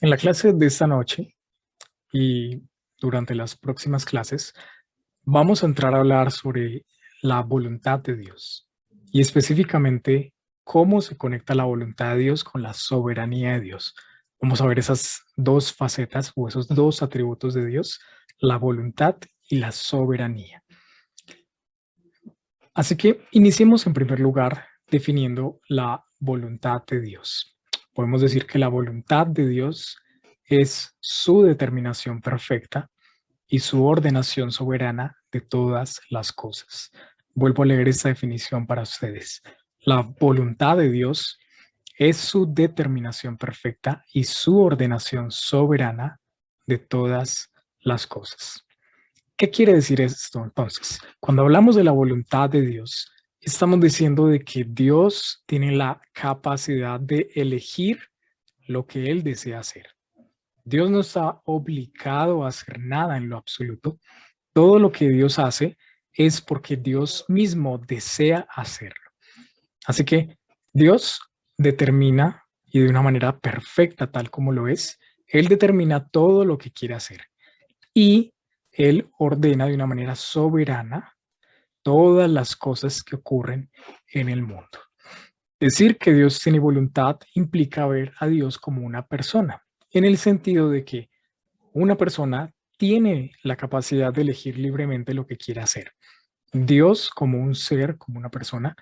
En la clase de esta noche y durante las próximas clases vamos a entrar a hablar sobre la voluntad de Dios y específicamente cómo se conecta la voluntad de Dios con la soberanía de Dios. Vamos a ver esas dos facetas o esos dos atributos de Dios, la voluntad y la soberanía. Así que iniciemos en primer lugar definiendo la voluntad de Dios. Podemos decir que la voluntad de Dios es su determinación perfecta y su ordenación soberana de todas las cosas. Vuelvo a leer esta definición para ustedes. La voluntad de Dios es su determinación perfecta y su ordenación soberana de todas las cosas. ¿Qué quiere decir esto entonces? Cuando hablamos de la voluntad de Dios, estamos diciendo de que Dios tiene la capacidad de elegir lo que Él desea hacer. Dios no está obligado a hacer nada en lo absoluto. Todo lo que Dios hace es porque Dios mismo desea hacerlo. Así que Dios determina, y de una manera perfecta tal como lo es, Él determina todo lo que quiere hacer. Y Él ordena de una manera soberana todas las cosas que ocurren en el mundo. Decir que Dios tiene voluntad implica ver a Dios como una persona, en el sentido de que una persona tiene la capacidad de elegir libremente lo que quiere hacer. Dios, como un ser, como una persona,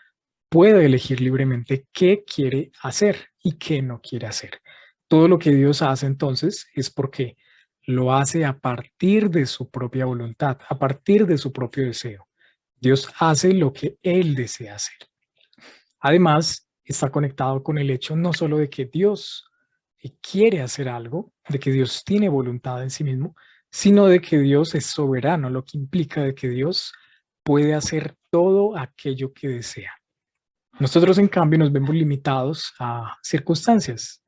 puede elegir libremente qué quiere hacer y qué no quiere hacer. Todo lo que Dios hace entonces es porque lo hace a partir de su propia voluntad, a partir de su propio deseo. Dios hace lo que Él desea hacer. Además, está conectado con el hecho no solo de que Dios quiere hacer algo, de que Dios tiene voluntad en sí mismo, sino de que Dios es soberano, lo que implica de que Dios puede hacer todo aquello que desea. Nosotros, en cambio, nos vemos limitados a circunstancias.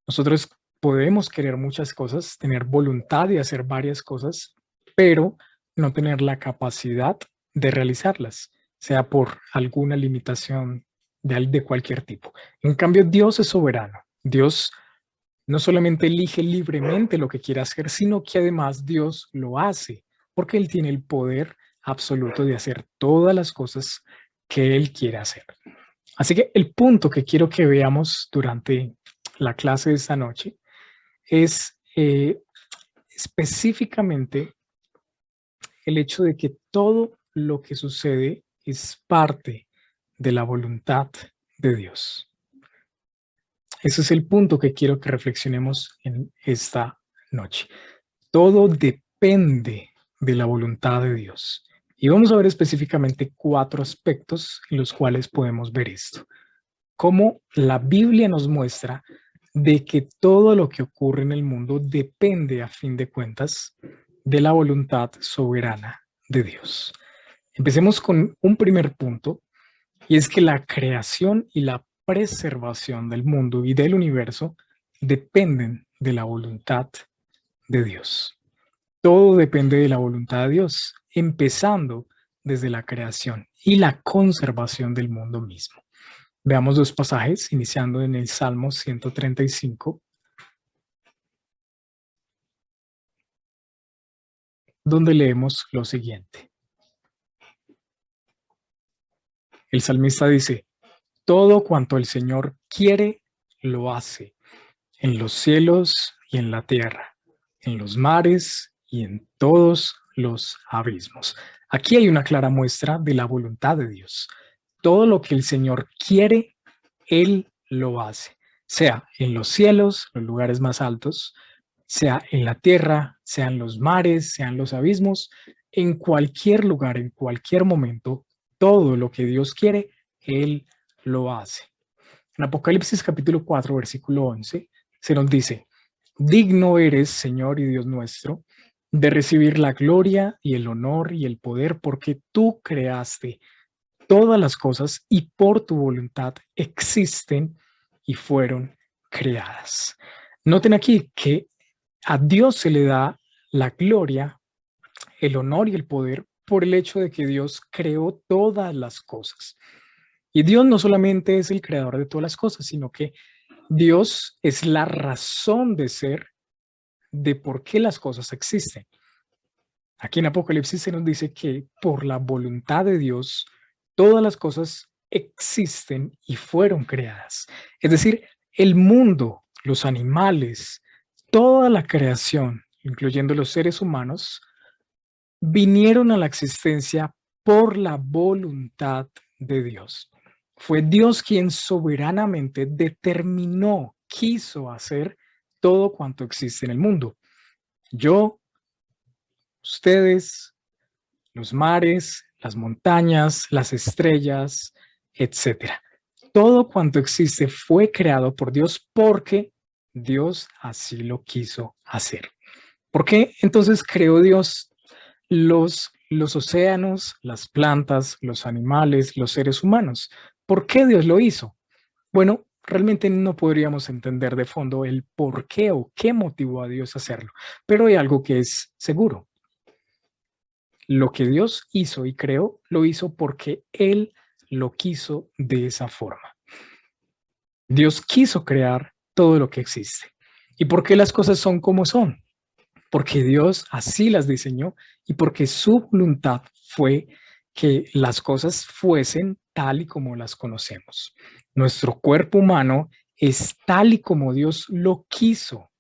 Nosotros podemos querer muchas cosas, tener voluntad de hacer varias cosas, pero no tener la capacidad de realizarlas, sea por alguna limitación de cualquier tipo. En cambio, Dios es soberano. Dios no solamente elige libremente lo que quiere hacer, sino que además Dios lo hace, porque Él tiene el poder absoluto de hacer todas las cosas que Él quiere hacer. Así que el punto que quiero que veamos durante la clase de esta noche es específicamente el hecho de que todo lo que sucede es parte de la voluntad de Dios. Ese es el punto que quiero que reflexionemos en esta noche. Todo depende de la voluntad de Dios. Y vamos a ver específicamente 4 aspectos en los cuales podemos ver esto. Cómo la Biblia nos muestra de que todo lo que ocurre en el mundo depende, a fin de cuentas, de la voluntad soberana de Dios. Empecemos con un primer punto, y es que la creación y la preservación del mundo y del universo dependen de la voluntad de Dios. Todo depende de la voluntad de Dios, empezando desde la creación y la conservación del mundo mismo. Veamos 2 pasajes, iniciando en el Salmo 135, donde leemos lo siguiente. El salmista dice: todo cuanto el Señor quiere, lo hace, en los cielos y en la tierra, en los mares y en todos los abismos. Aquí hay una clara muestra de la voluntad de Dios. Todo lo que el Señor quiere, Él lo hace, sea en los cielos, los lugares más altos, sea en la tierra, sean los mares, sean los abismos, en cualquier lugar, en cualquier momento, todo lo que Dios quiere, Él lo hace. En Apocalipsis capítulo 4, versículo 11, se nos dice: digno eres, Señor y Dios nuestro, de recibir la gloria y el honor y el poder, porque tú creaste todas las cosas y por tu voluntad existen y fueron creadas. Noten aquí que a Dios se le da la gloria, el honor y el poder por el hecho de que Dios creó todas las cosas. Y Dios no solamente es el creador de todas las cosas, sino que Dios es la razón de ser de por qué las cosas existen. Aquí en Apocalipsis se nos dice que por la voluntad de Dios, todas las cosas existen y fueron creadas. Es decir, el mundo, los animales, toda la creación, incluyendo los seres humanos, vinieron a la existencia por la voluntad de Dios. Fue Dios quien soberanamente determinó, quiso hacer todo cuanto existe en el mundo. Yo, ustedes, los mares, las montañas, las estrellas, etcétera. Todo cuanto existe fue creado por Dios porque Dios así lo quiso hacer. ¿Por qué entonces creó Dios los océanos, las plantas, los animales, los seres humanos? ¿Por qué Dios lo hizo? Bueno, realmente no podríamos entender de fondo el por qué o qué motivó a Dios a hacerlo, pero hay algo que es seguro. Lo que Dios hizo y creó, lo hizo porque Él lo quiso de esa forma. Dios quiso crear todo lo que existe. ¿Y por qué las cosas son como son? Porque Dios así las diseñó y porque su voluntad fue que las cosas fuesen tal y como las conocemos. Nuestro cuerpo humano es tal y como Dios lo quiso.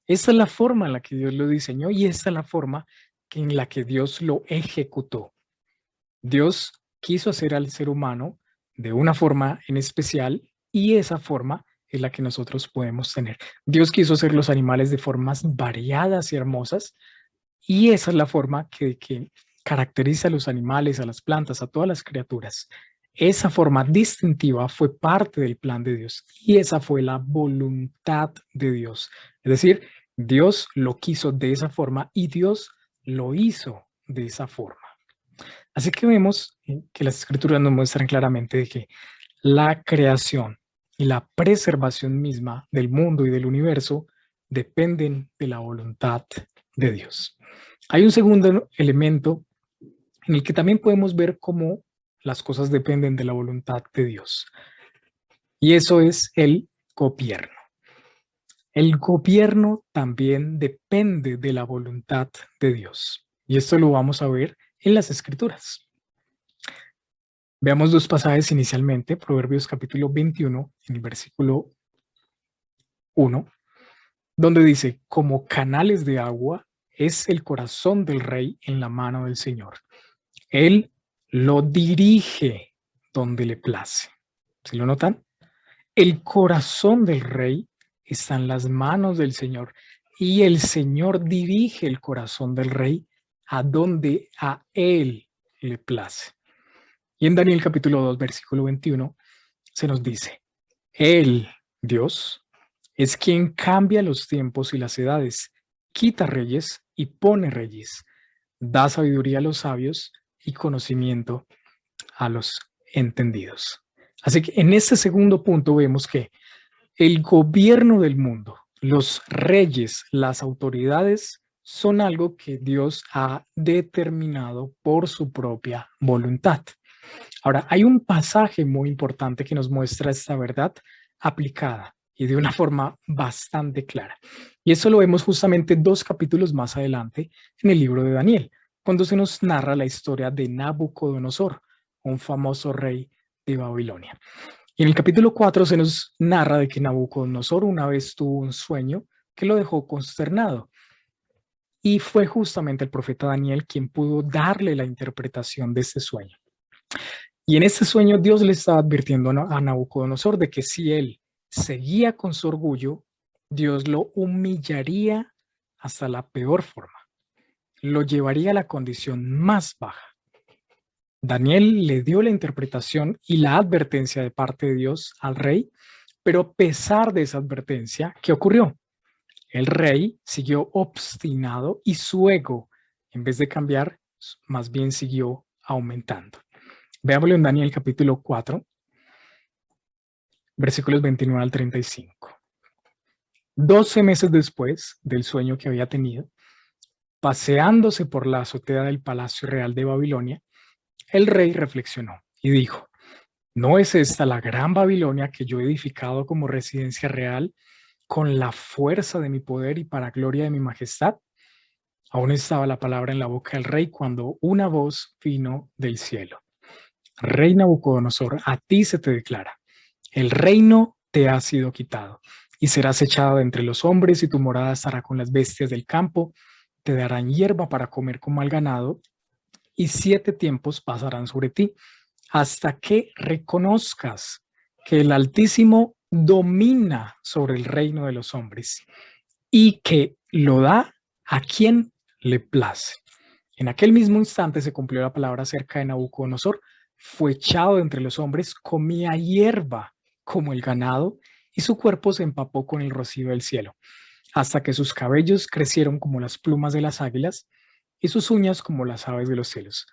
Esa es la forma en la que Dios lo diseñó y esa es la forma en la que Dios lo ejecutó. Dios quiso hacer al ser humano de una forma en especial y esa forma es la que nosotros podemos tener. Dios quiso hacer los animales de formas variadas y hermosas y esa es la forma que caracteriza a los animales, a las plantas, a todas las criaturas. Esa forma distintiva fue parte del plan de Dios y esa fue la voluntad de Dios. Es decir, Dios lo quiso de esa forma y Dios lo hizo de esa forma. Así que vemos que las escrituras nos muestran claramente de que la creación y la preservación misma del mundo y del universo dependen de la voluntad de Dios. Hay un segundo elemento en el que también podemos ver cómo las cosas dependen de la voluntad de Dios, y eso es el gobierno. El gobierno también depende de la voluntad de Dios, y esto lo vamos a ver en las escrituras. Veamos dos pasajes inicialmente, Proverbios capítulo 21, en el versículo 1, donde dice, como canales de agua es el corazón del rey en la mano del Señor. Él lo dirige donde le place. ¿Sí lo notan? El corazón del rey está en las manos del Señor y el Señor dirige el corazón del rey a donde a él le place. Y en Daniel capítulo 2, versículo 21, se nos dice, Él, Dios, es quien cambia los tiempos y las edades, quita reyes y pone reyes, da sabiduría a los sabios y conocimiento a los entendidos. Así que en este segundo punto vemos que el gobierno del mundo, los reyes, las autoridades, son algo que Dios ha determinado por su propia voluntad. Ahora, hay un pasaje muy importante que nos muestra esta verdad aplicada y de una forma bastante clara. Y eso lo vemos justamente 2 capítulos más adelante en el libro de Daniel, cuando se nos narra la historia de Nabucodonosor, un famoso rey de Babilonia. Y en el capítulo 4 se nos narra de que Nabucodonosor una vez tuvo un sueño que lo dejó consternado. Y fue justamente el profeta Daniel quien pudo darle la interpretación de este sueño. Y en ese sueño Dios le estaba advirtiendo a Nabucodonosor de que si él seguía con su orgullo, Dios lo humillaría hasta la peor forma, lo llevaría a la condición más baja. Daniel le dio la interpretación y la advertencia de parte de Dios al rey, pero a pesar de esa advertencia, ¿qué ocurrió? El rey siguió obstinado y su ego, en vez de cambiar, más bien siguió aumentando. Veámoslo en Daniel capítulo 4, versículos 29 al 35. 12 meses después del sueño que había tenido, paseándose por la azotea del Palacio Real de Babilonia, el rey reflexionó y dijo, ¿No es esta la gran Babilonia que yo he edificado como residencia real con la fuerza de mi poder y para gloria de mi majestad? Aún estaba la palabra en la boca del rey cuando una voz vino del cielo. Rey Nabucodonosor, a ti se te declara, el reino te ha sido quitado y serás echado de entre los hombres y tu morada estará con las bestias del campo, te darán hierba para comer como al ganado y 7 tiempos pasarán sobre ti hasta que reconozcas que el Altísimo domina sobre el reino de los hombres y que lo da a quien le place. En aquel mismo instante se cumplió la palabra acerca de Nabucodonosor. Fue echado de entre los hombres, comía hierba como el ganado y su cuerpo se empapó con el rocío del cielo, hasta que sus cabellos crecieron como las plumas de las águilas y sus uñas como las aves de los cielos.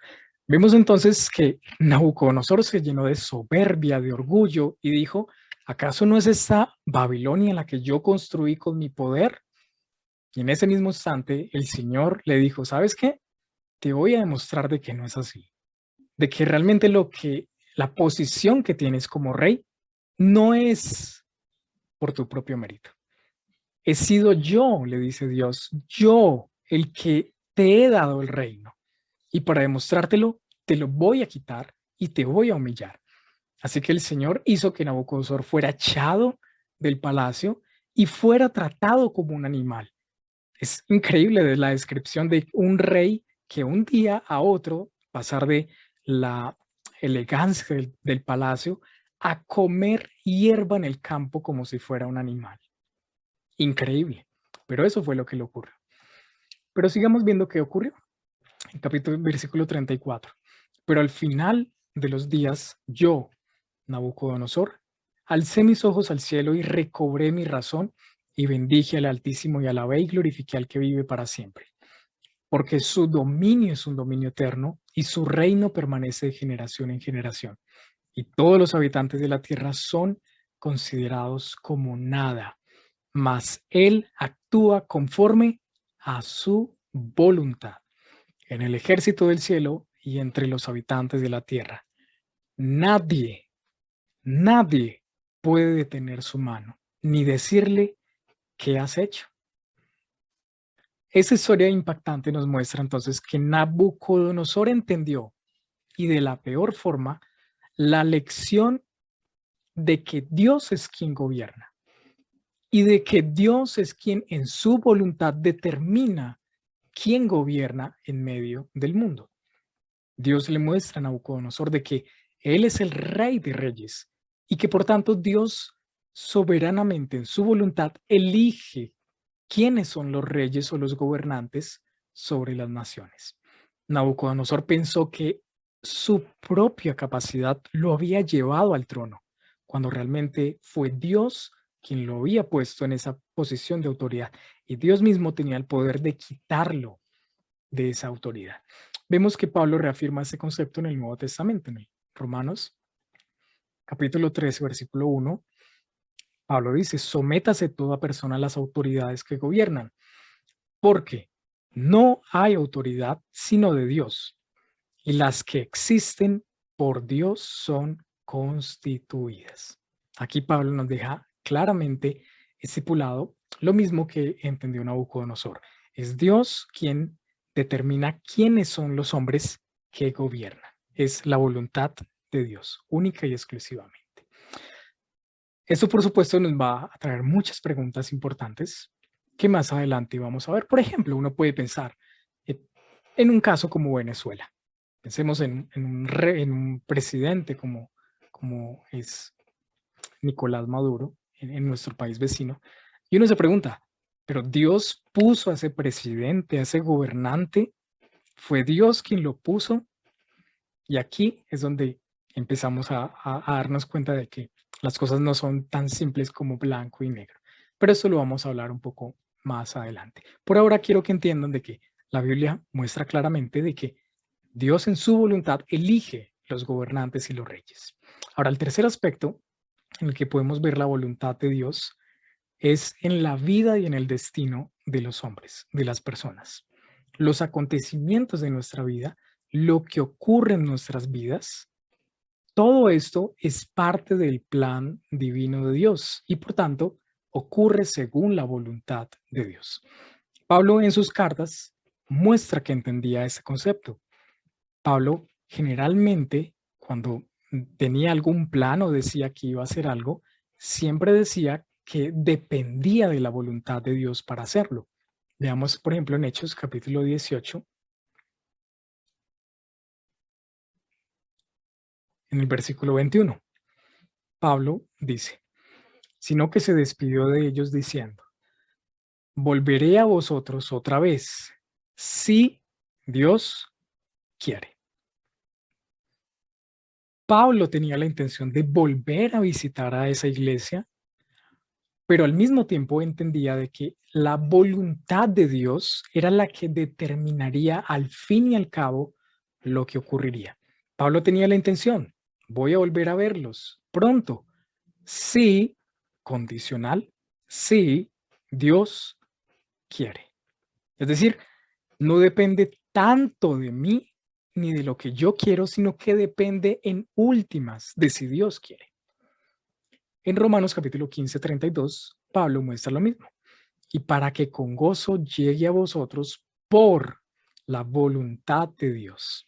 Vemos entonces que Nabucodonosor se llenó de soberbia, de orgullo y dijo, ¿acaso no es esta Babilonia la que yo construí con mi poder? Y en ese mismo instante el Señor le dijo, ¿sabes qué? Te voy a demostrar de que no es así, de que realmente la posición que tienes como rey no es por tu propio mérito. He sido yo, le dice Dios, yo el que te he dado el reino. Y para demostrártelo, te lo voy a quitar y te voy a humillar. Así que el Señor hizo que Nabucodonosor fuera echado del palacio y fuera tratado como un animal. Es increíble la descripción de un rey que un día a otro pasar de la elegancia del palacio a comer hierba en el campo como si fuera un animal. Increíble, pero eso fue lo que le ocurrió. Pero sigamos viendo qué ocurrió. En capítulo, versículo 34. Pero al final de los días, yo, Nabucodonosor, alcé mis ojos al cielo y recobré mi razón y bendije al Altísimo y alabé y glorifiqué al que vive para siempre. Porque su dominio es un dominio eterno y su reino permanece de generación en generación. Y todos los habitantes de la tierra son considerados como nada, mas él actúa conforme a su voluntad en el ejército del cielo y entre los habitantes de la tierra. Nadie, nadie puede detener su mano, ni decirle qué has hecho. Esa historia impactante nos muestra entonces que Nabucodonosor entendió, y de la peor forma, la lección de que Dios es quien gobierna y de que Dios es quien en su voluntad determina quién gobierna en medio del mundo. Dios le muestra a Nabucodonosor de que Él es el rey de reyes y que por tanto Dios soberanamente en su voluntad elige quiénes son los reyes o los gobernantes sobre las naciones. Nabucodonosor pensó que su propia capacidad lo había llevado al trono, cuando realmente fue Dios quien lo había puesto en esa posición de autoridad y Dios mismo tenía el poder de quitarlo de esa autoridad. Vemos que Pablo reafirma ese concepto en el Nuevo Testamento, en el Romanos capítulo 13, versículo 1. Pablo dice, sométase toda persona a las autoridades que gobiernan, porque no hay autoridad sino de Dios, y las que existen por Dios son constituidas. Aquí Pablo nos deja claramente estipulado lo mismo que entendió Nabucodonosor. Es Dios quien determina quiénes son los hombres que gobiernan. Es la voluntad de Dios, única y exclusivamente. Esto, por supuesto, nos va a traer muchas preguntas importantes que más adelante vamos a ver. Por ejemplo, uno puede pensar en un caso como Venezuela. Pensemos en un presidente como es Nicolás Maduro en nuestro país vecino. Y uno se pregunta, ¿pero Dios puso a ese presidente, a ese gobernante? ¿Fue Dios quien lo puso? Y aquí es donde empezamos a darnos cuenta de que las cosas no son tan simples como blanco y negro. Pero esto lo vamos a hablar un poco más adelante. Por ahora quiero que entiendan de que la Biblia muestra claramente de que Dios en su voluntad elige los gobernantes y los reyes. Ahora, el tercer aspecto en el que podemos ver la voluntad de Dios es en la vida y en el destino de los hombres, de las personas. Los acontecimientos de nuestra vida, lo que ocurre en nuestras vidas, Todo esto es parte del plan divino de Dios y por tanto ocurre según la voluntad de Dios. Pablo en sus cartas muestra que entendía ese concepto. Pablo generalmente cuando tenía algún plan o decía que iba a hacer algo, siempre decía que dependía de la voluntad de Dios para hacerlo. Veamos, por ejemplo, en Hechos capítulo 18, en el versículo 21. Pablo dice, sino que se despidió de ellos diciendo, volveré a vosotros otra vez, si Dios quiere. Pablo tenía la intención de volver a visitar a esa iglesia, pero al mismo tiempo entendía de que la voluntad de Dios era la que determinaría al fin y al cabo lo que ocurriría. Pablo tenía la intención, voy a volver a verlos pronto, sí, condicional, sí, Dios quiere. Es decir, no depende tanto de mí ni de lo que yo quiero, sino que depende en últimas de si Dios quiere. En Romanos capítulo 15:32, Pablo muestra lo mismo. Y para que con gozo llegue a vosotros por la voluntad de Dios.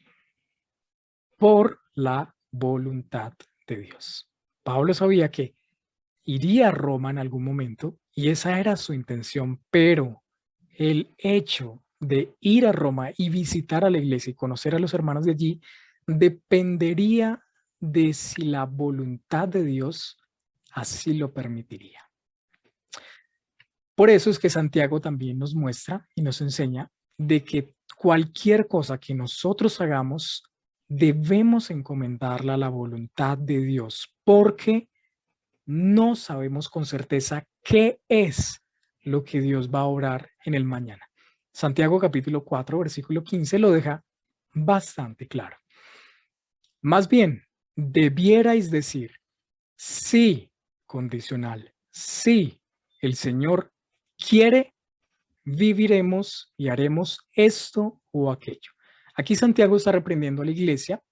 Por la voluntad de Dios. Pablo sabía que iría a Roma en algún momento y esa era su intención, pero el hecho de ir a Roma y visitar a la iglesia y conocer a los hermanos de allí dependería de si la voluntad de Dios así lo permitiría. Por eso es que Santiago también nos muestra y nos enseña de que cualquier cosa que nosotros hagamos debemos encomendarla a la voluntad de Dios, porque no sabemos con certeza qué es lo que Dios va a obrar en el mañana. Santiago capítulo 4, versículo 15 lo deja bastante claro. Más bien, debierais decir, sí, condicional, sí, el Señor quiere, viviremos y haremos esto o aquello. Aquí Santiago está reprendiendo a la iglesia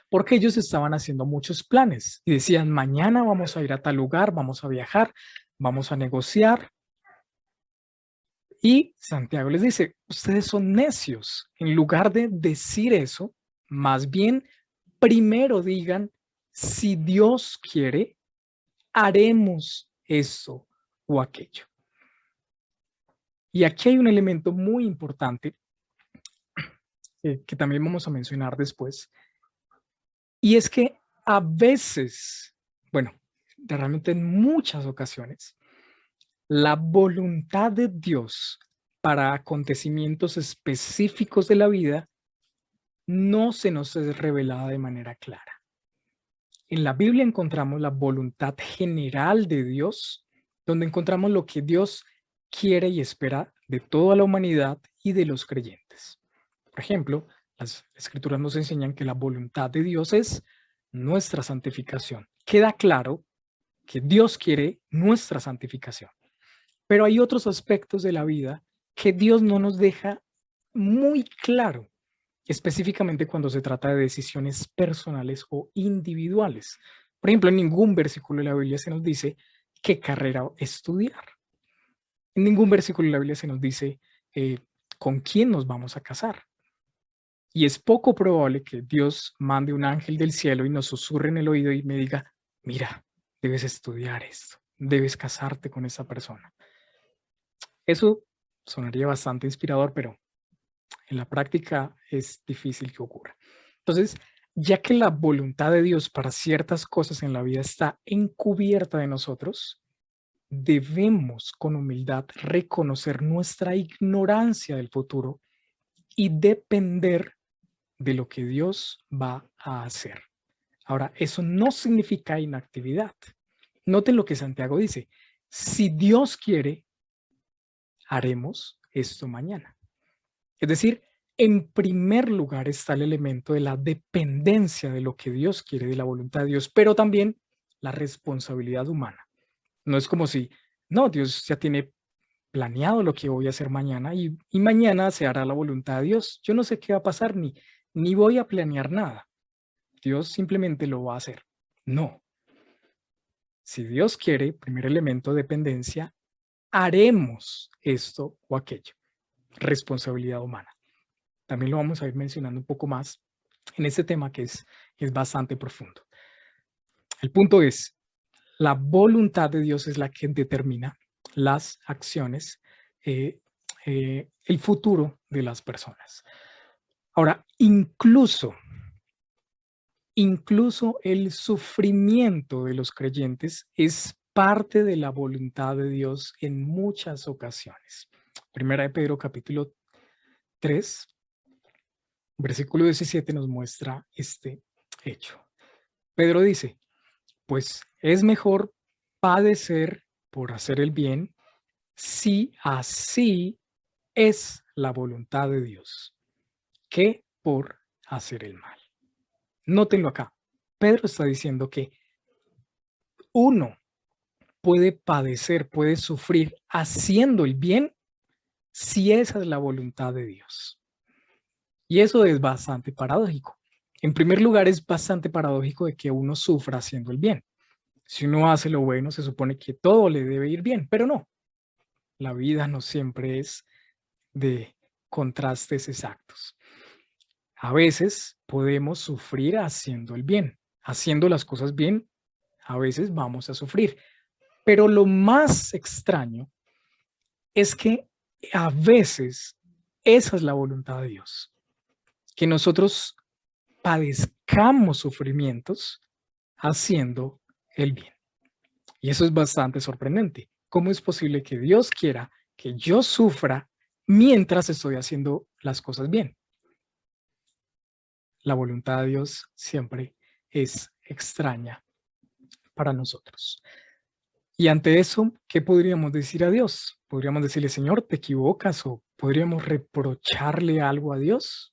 porque ellos estaban haciendo muchos planes y decían, mañana vamos a ir a tal lugar, vamos a viajar, vamos a negociar. Y Santiago les dice, ustedes son necios. En lugar de decir eso, más bien primero digan, si Dios quiere, haremos eso o aquello. Y aquí hay un elemento muy importante que también vamos a mencionar después, y es que a veces, bueno, realmente en muchas ocasiones, la voluntad de Dios para acontecimientos específicos de la vida no se nos es revelada de manera clara. En la Biblia encontramos la voluntad general de Dios, donde encontramos lo que Dios quiere y espera de toda la humanidad y de los creyentes. Por ejemplo, las escrituras nos enseñan que la voluntad de Dios es nuestra santificación. Queda claro que Dios quiere nuestra santificación, pero hay otros aspectos de la vida que Dios no nos deja muy claro, específicamente cuando se trata de decisiones personales o individuales. Por ejemplo, en ningún versículo de la Biblia se nos dice qué carrera estudiar. En ningún versículo de la Biblia se nos dice con quién nos vamos a casar. Y es poco probable que Dios mande un ángel del cielo y nos susurre en el oído y me diga, mira, debes estudiar esto, debes casarte con esa persona. Eso sonaría bastante inspirador, pero en la práctica es difícil que ocurra. Entonces, ya que la voluntad de Dios para ciertas cosas en la vida está encubierta de nosotros, debemos con humildad reconocer nuestra ignorancia del futuro y depender de lo que Dios va a hacer. Ahora, eso no significa inactividad. Noten lo que Santiago dice. Si Dios quiere, haremos esto mañana. Es decir, en primer lugar está el elemento de la dependencia de lo que Dios quiere, de la voluntad de Dios, pero también la responsabilidad humana. No es como si, no, Dios ya tiene planeado lo que voy a hacer mañana y mañana se hará la voluntad de Dios. Yo no sé qué va a pasar ni voy a planear nada. Dios simplemente lo va a hacer. No. Si Dios quiere, primer elemento, dependencia, haremos esto o aquello. Responsabilidad humana. También lo vamos a ir mencionando un poco más en este tema que es bastante profundo. El punto es, la voluntad de Dios es la que determina las acciones, el futuro de las personas. Ahora, incluso el sufrimiento de los creyentes es parte de la voluntad de Dios en muchas ocasiones. Primera de Pedro capítulo 3, versículo 17 nos muestra este hecho. Pedro dice, pues es mejor padecer por hacer el bien si así es la voluntad de Dios, que por hacer el mal. Nótenlo acá. Pedro está diciendo que uno puede padecer, puede sufrir haciendo el bien si esa es la voluntad de Dios. Y eso es bastante paradójico. En primer lugar, es bastante paradójico de que uno sufra haciendo el bien. Si uno hace lo bueno, se supone que todo le debe ir bien, pero no. La vida no siempre es de contrastes exactos. A veces podemos sufrir haciendo el bien, haciendo las cosas bien, a veces vamos a sufrir. Pero lo más extraño es que a veces esa es la voluntad de Dios, que nosotros padezcamos sufrimientos haciendo el bien. Y eso es bastante sorprendente. ¿Cómo es posible que Dios quiera que yo sufra mientras estoy haciendo las cosas bien? La voluntad de Dios siempre es extraña para nosotros. Y ante eso, ¿qué podríamos decir a Dios? ¿Podríamos decirle, Señor, te equivocas? ¿O podríamos reprocharle algo a Dios?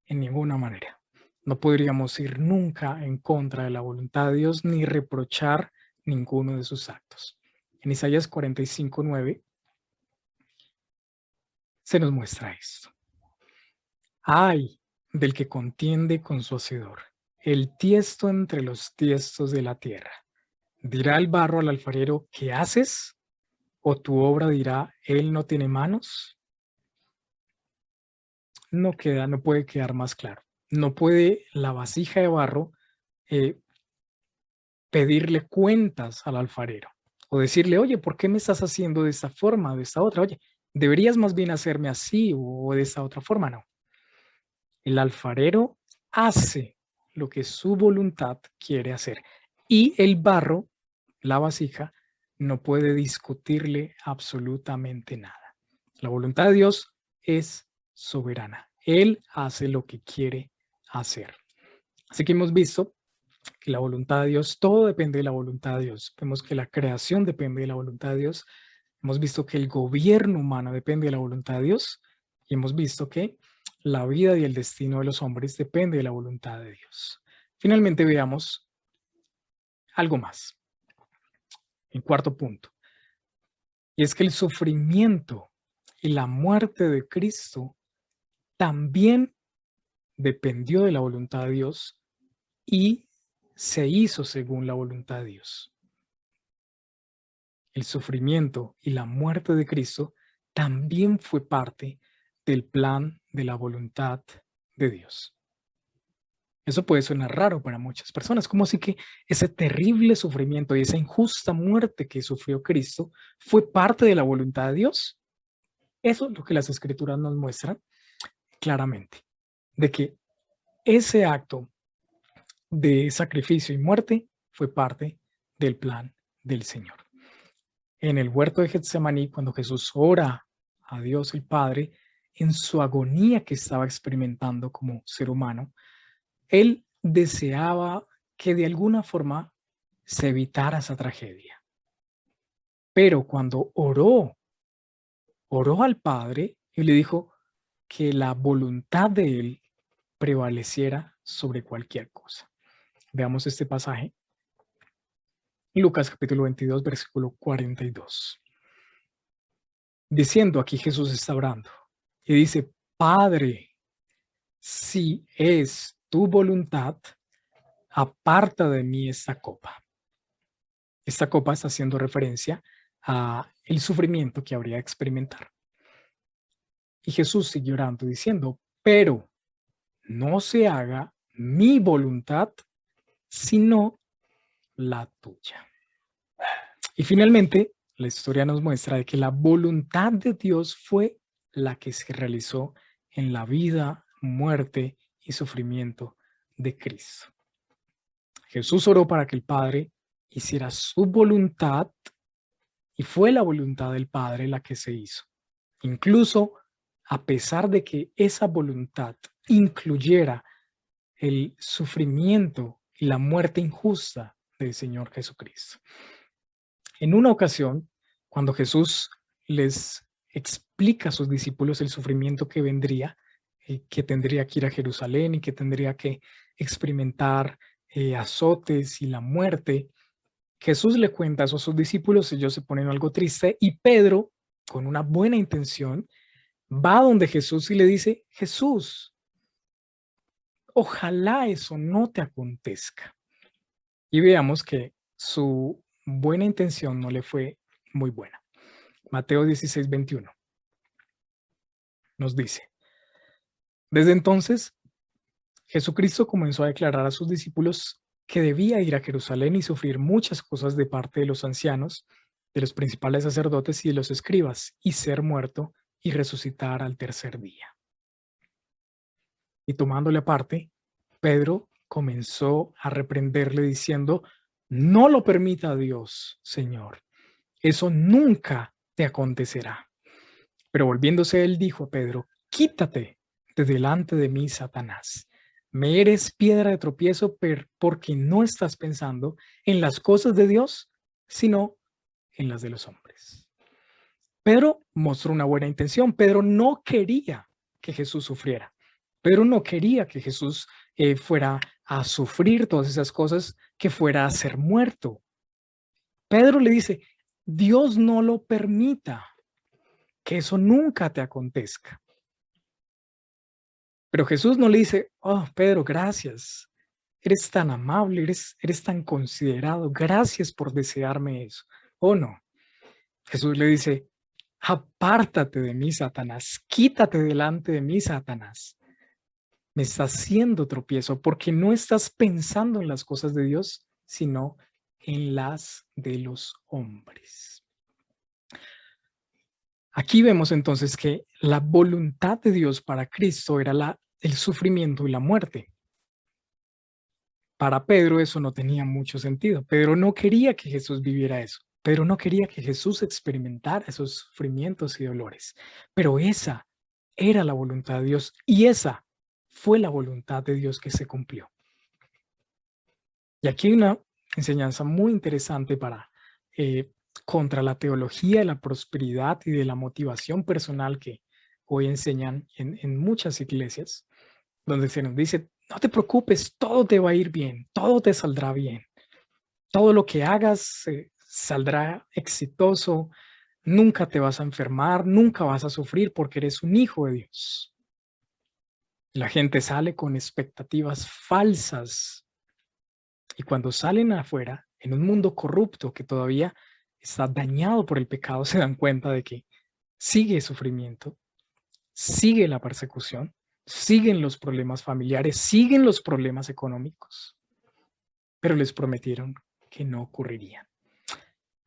En ninguna manera. No podríamos ir nunca en contra de la voluntad de Dios ni reprochar ninguno de sus actos. En Isaías 45:9 se nos muestra esto. Ay del que contiende con su hacedor, el tiesto entre los tiestos de la tierra. ¿Dirá el barro al alfarero, qué haces? ¿O tu obra dirá, él no tiene manos? No puede quedar más claro. No puede la vasija de barro eh, pedirle cuentas al alfarero o decirle, oye, ¿por qué me estás haciendo de esta forma, de esta otra? Oye, deberías más bien hacerme así o de esta otra forma. No. El alfarero hace lo que su voluntad quiere hacer y el barro, la vasija, no puede discutirle absolutamente nada. La voluntad de Dios es soberana. Él hace lo que quiere hacer. Así que hemos visto que la voluntad de Dios, todo depende de la voluntad de Dios. Vemos que la creación depende de la voluntad de Dios. Hemos visto que el gobierno humano depende de la voluntad de Dios. Y hemos visto que la vida y el destino de los hombres depende de la voluntad de Dios. Finalmente veamos algo más. En cuarto punto. Y es que el sufrimiento y la muerte de Cristo también dependió de la voluntad de Dios y se hizo según la voluntad de Dios. El sufrimiento y la muerte de Cristo también fue parte del plan de la voluntad de Dios. Eso puede sonar raro para muchas personas, como si que ese terrible sufrimiento y esa injusta muerte que sufrió Cristo fue parte de la voluntad de Dios. Eso es lo que las escrituras nos muestran claramente, de que ese acto de sacrificio y muerte fue parte del plan del Señor. En el huerto de Getsemaní, cuando Jesús ora a Dios el Padre, en su agonía que estaba experimentando como ser humano, él deseaba que de alguna forma se evitara esa tragedia. Pero cuando oró al Padre y le dijo que la voluntad de él prevaleciera sobre cualquier cosa. Veamos este pasaje. Lucas capítulo 22, versículo 42. Diciendo, aquí Jesús está orando y dice, Padre, si es tu voluntad, aparta de mí esta copa. Esta copa está haciendo referencia a el sufrimiento que habría de experimentar. Y Jesús siguió orando diciendo, pero no se haga mi voluntad, sino la tuya. Y finalmente, la historia nos muestra de que la voluntad de Dios fue la que se realizó en la vida, muerte y sufrimiento de Cristo. Jesús oró para que el Padre hiciera su voluntad y fue la voluntad del Padre la que se hizo. Incluso a pesar de que esa voluntad incluyera el sufrimiento y la muerte injusta del Señor Jesucristo. En una ocasión, cuando Jesús les explica a sus discípulos el sufrimiento que vendría, que tendría que ir a Jerusalén y que tendría que experimentar azotes y la muerte, Jesús le cuenta eso a sus discípulos, ellos se ponen algo triste y Pedro, con una buena intención, va donde Jesús y le dice, Jesús, ojalá eso no te acontezca. Y veamos que su buena intención no le fue muy buena. Mateo 16:21 nos dice, desde entonces Jesucristo comenzó a declarar a sus discípulos que debía ir a Jerusalén y sufrir muchas cosas de parte de los ancianos, de los principales sacerdotes y de los escribas, y ser muerto y resucitar al tercer día. Y tomándole aparte, Pedro comenzó a reprenderle diciendo, no lo permita Dios, Señor, eso nunca te acontecerá. Pero volviéndose él dijo a Pedro, quítate de delante de mí, Satanás. Me eres piedra de tropiezo porque no estás pensando en las cosas de Dios, sino en las de los hombres. Pedro mostró una buena intención. Pedro no quería que Jesús sufriera. Pedro no quería que Jesús fuera a sufrir todas esas cosas, que fuera a ser muerto. Pedro le dice, Dios no lo permita, que eso nunca te acontezca. Pero Jesús no le dice, oh, Pedro, gracias, eres tan amable, eres tan considerado, gracias por desearme eso. Oh, no. Jesús le dice, apártate de mí, Satanás, quítate delante de mí, Satanás. Me estás haciendo tropiezo porque no estás pensando en las cosas de Dios, sino en las de los hombres. Aquí vemos entonces que la voluntad de Dios para Cristo era el sufrimiento y la muerte. Para Pedro eso no tenía mucho sentido. Pedro no quería que Jesús viviera eso. Pedro no quería que Jesús experimentara esos sufrimientos y dolores. Pero esa era la voluntad de Dios y esa fue la voluntad de Dios que se cumplió. Y aquí hay una enseñanza muy interesante contra la teología de la prosperidad y de la motivación personal que hoy enseñan en muchas iglesias, donde se nos dice, no te preocupes, todo te va a ir bien, todo te saldrá bien, todo lo que hagas saldrá exitoso, nunca te vas a enfermar, nunca vas a sufrir porque eres un hijo de Dios. La gente sale con expectativas falsas y cuando salen afuera, en un mundo corrupto que todavía está dañado por el pecado, se dan cuenta de que sigue el sufrimiento, sigue la persecución, siguen los problemas familiares, siguen los problemas económicos, pero les prometieron que no ocurrirían.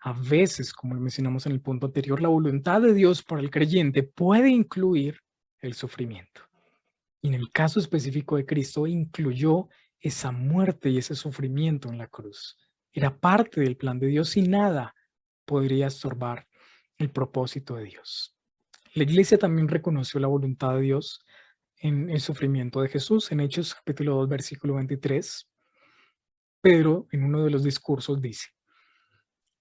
A veces, como lo mencionamos en el punto anterior, la voluntad de Dios para el creyente puede incluir el sufrimiento. Y en el caso específico de Cristo, incluyó esa muerte y ese sufrimiento en la cruz. Era parte del plan de Dios y nada podría estorbar el propósito de Dios. La iglesia también reconoció la voluntad de Dios en el sufrimiento de Jesús. En Hechos capítulo 2, versículo 23, Pedro en uno de los discursos dice,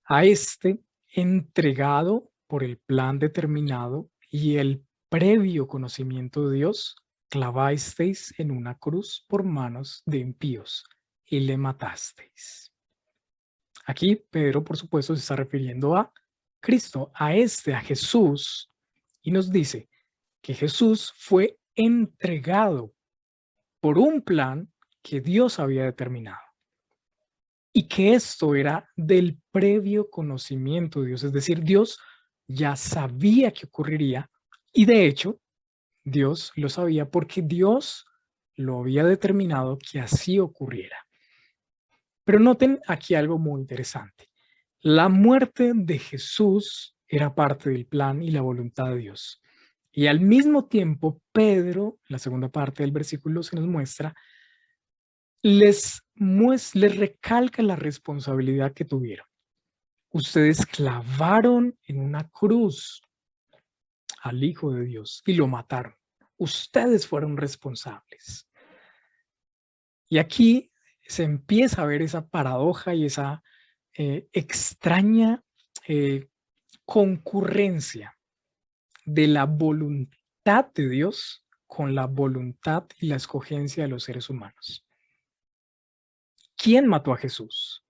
a este entregado por el plan determinado y el previo conocimiento de Dios, clavasteis en una cruz por manos de impíos y le matasteis. Aquí Pedro, por supuesto, se está refiriendo a Cristo, a Jesús, y nos dice que Jesús fue entregado por un plan que Dios había determinado y que esto era del previo conocimiento de Dios, es decir, Dios ya sabía que ocurriría y de hecho Dios lo sabía porque Dios lo había determinado que así ocurriera. Pero noten aquí algo muy interesante. La muerte de Jesús era parte del plan y la voluntad de Dios. Y al mismo tiempo, Pedro, la segunda parte del versículo se nos muestra, les recalca la responsabilidad que tuvieron. Ustedes clavaron en una cruz al Hijo de Dios y lo mataron. Ustedes fueron responsables. Y aquí se empieza a ver esa paradoja y esa extraña eh, concurrencia de la voluntad de Dios con la voluntad y la escogencia de los seres humanos. ¿Quién mató a Jesús?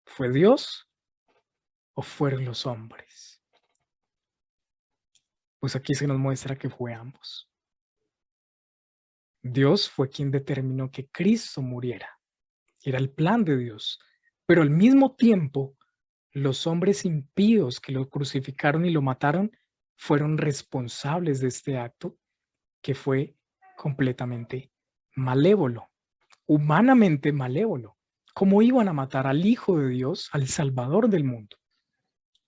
¿Fue Dios o fueron los hombres? Pues aquí se nos muestra que fue ambos. Dios fue quien determinó que Cristo muriera. Era el plan de Dios. Pero al mismo tiempo, los hombres impíos que lo crucificaron y lo mataron fueron responsables de este acto que fue completamente malévolo, humanamente malévolo. ¿Cómo iban a matar al Hijo de Dios, al Salvador del mundo?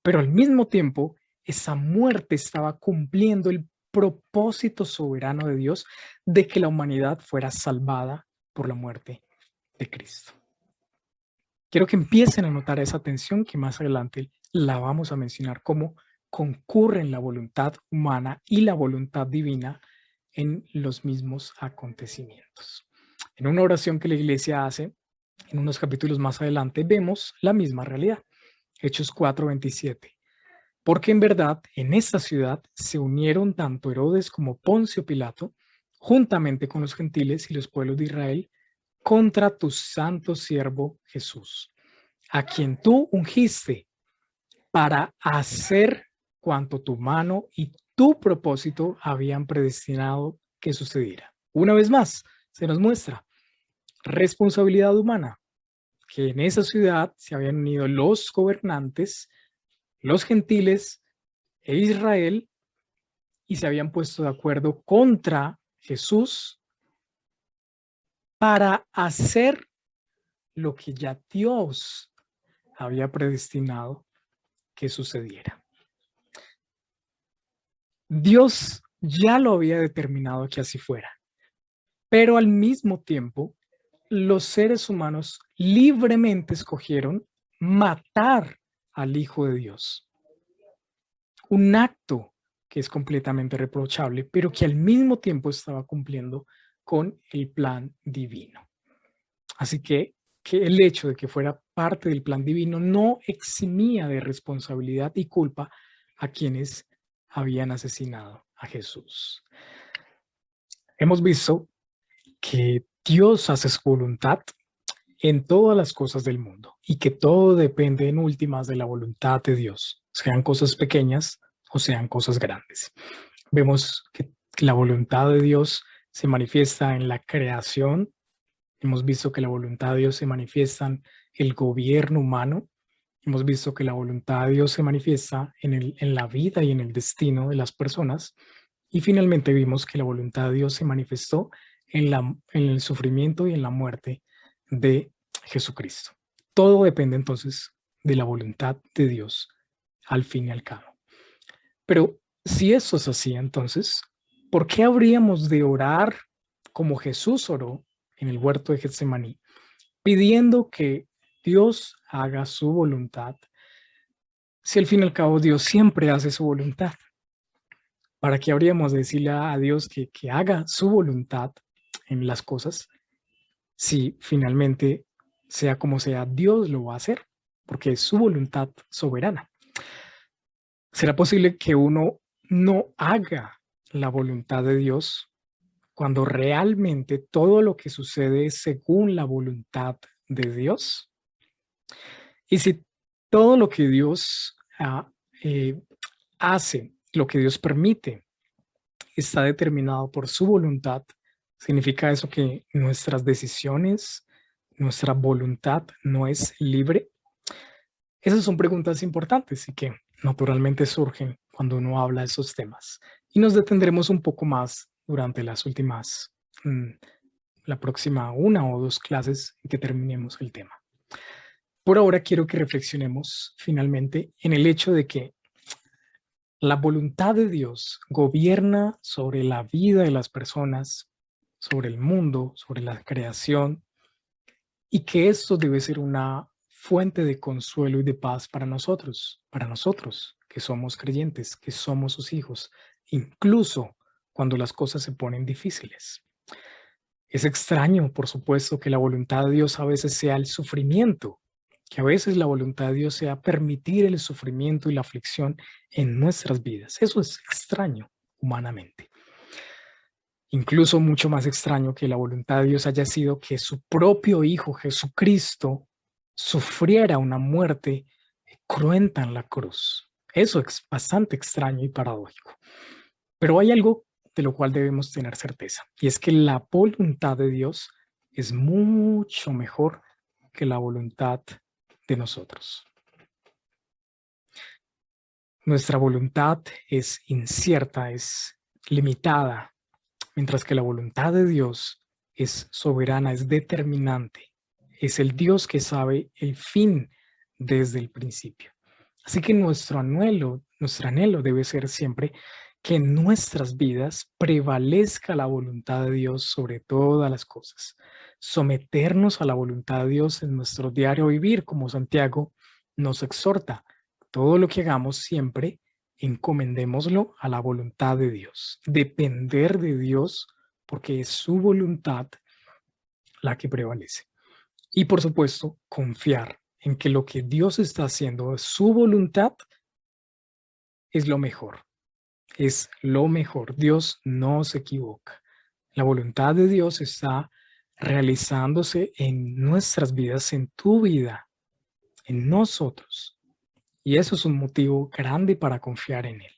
Pero al mismo tiempo, esa muerte estaba cumpliendo el propósito soberano de Dios de que la humanidad fuera salvada por la muerte de Cristo. Quiero que empiecen a notar esa tensión que más adelante la vamos a mencionar, cómo concurren la voluntad humana y la voluntad divina en los mismos acontecimientos. En una oración que la iglesia hace, en unos capítulos más adelante, vemos la misma realidad. Hechos 4:27. Porque en verdad en esta ciudad se unieron tanto Herodes como Poncio Pilato, juntamente con los gentiles y los pueblos de Israel, contra tu santo siervo Jesús, a quien tú ungiste para hacer cuanto tu mano y tu propósito habían predestinado que sucediera. Una vez más, se nos muestra responsabilidad humana, que en esa ciudad se habían unido los gobernantes, los gentiles e Israel y se habían puesto de acuerdo contra Jesús para hacer lo que ya Dios había predestinado que sucediera. Dios ya lo había determinado que así fuera, pero al mismo tiempo los seres humanos libremente escogieron matar al Hijo de Dios. Un acto que es completamente reprochable, pero que al mismo tiempo estaba cumpliendo con el plan divino. Así que el hecho de que fuera parte del plan divino no eximía de responsabilidad y culpa a quienes habían asesinado a Jesús. Hemos visto que Dios hace su voluntad en todas las cosas del mundo y que todo depende en últimas de la voluntad de Dios, sean cosas pequeñas o sean cosas grandes. Vemos que la voluntad de Dios se manifiesta en la creación. Hemos visto que la voluntad de Dios se manifiesta en el gobierno humano. Hemos visto que la voluntad de Dios se manifiesta en la vida y en el destino de las personas. Y finalmente vimos que la voluntad de Dios se manifestó en el sufrimiento y en la muerte de Jesucristo. Todo depende entonces de la voluntad de Dios al fin y al cabo. Pero si eso es así, entonces, ¿por qué habríamos de orar como Jesús oró en el huerto de Getsemaní, pidiendo que Dios haga su voluntad, si al fin y al cabo Dios siempre hace su voluntad? ¿Para qué habríamos de decirle a Dios que haga su voluntad en las cosas si finalmente, sea como sea, Dios lo va a hacer? Porque es su voluntad soberana. ¿Será posible que uno no haga la voluntad de Dios cuando realmente todo lo que sucede es según la voluntad de Dios? Y si todo lo que Dios hace, lo que Dios permite, está determinado por su voluntad, ¿Significa eso que nuestras decisiones, nuestra voluntad no es libre? Esas son preguntas importantes y que naturalmente surgen cuando uno habla de esos temas. Y nos detendremos un poco más durante las últimas, la próxima una o dos clases en que terminemos el tema. Por ahora quiero que reflexionemos finalmente en el hecho de que la voluntad de Dios gobierna sobre la vida de las personas, sobre el mundo, sobre la creación, y que esto debe ser una fuente de consuelo y de paz para nosotros que somos creyentes, que somos sus hijos, incluso cuando las cosas se ponen difíciles. Es extraño, por supuesto, que la voluntad de Dios a veces sea el sufrimiento, que a veces la voluntad de Dios sea permitir el sufrimiento y la aflicción en nuestras vidas. Eso es extraño humanamente. Incluso mucho más extraño que la voluntad de Dios haya sido que su propio Hijo Jesucristo sufriera una muerte cruenta en la cruz. Eso es bastante extraño y paradójico. Pero hay algo de lo cual debemos tener certeza, y es que la voluntad de Dios es mucho mejor que la voluntad de nosotros. Nuestra voluntad es incierta, es limitada, mientras que la voluntad de Dios es soberana, es determinante. Es el Dios que sabe el fin desde el principio. Así que nuestro anhelo debe ser siempre que en nuestras vidas prevalezca la voluntad de Dios sobre todas las cosas. Someternos a la voluntad de Dios en nuestro diario vivir, como Santiago nos exhorta. Todo lo que hagamos siempre, encomendémoslo a la voluntad de Dios. Depender de Dios porque es su voluntad la que prevalece. Y por supuesto, confiar en que lo que Dios está haciendo, su voluntad, es lo mejor. Es lo mejor. Dios no se equivoca. La voluntad de Dios está realizándose en nuestras vidas, en tu vida, en nosotros. Y eso es un motivo grande para confiar en Él.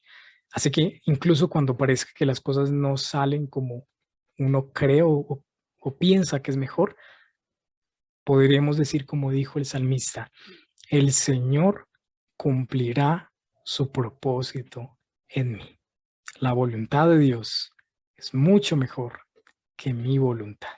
Así que incluso cuando parezca que las cosas no salen como uno cree o piensa que es mejor, podríamos decir como dijo el salmista, el Señor cumplirá su propósito en mí. La voluntad de Dios es mucho mejor que mi voluntad.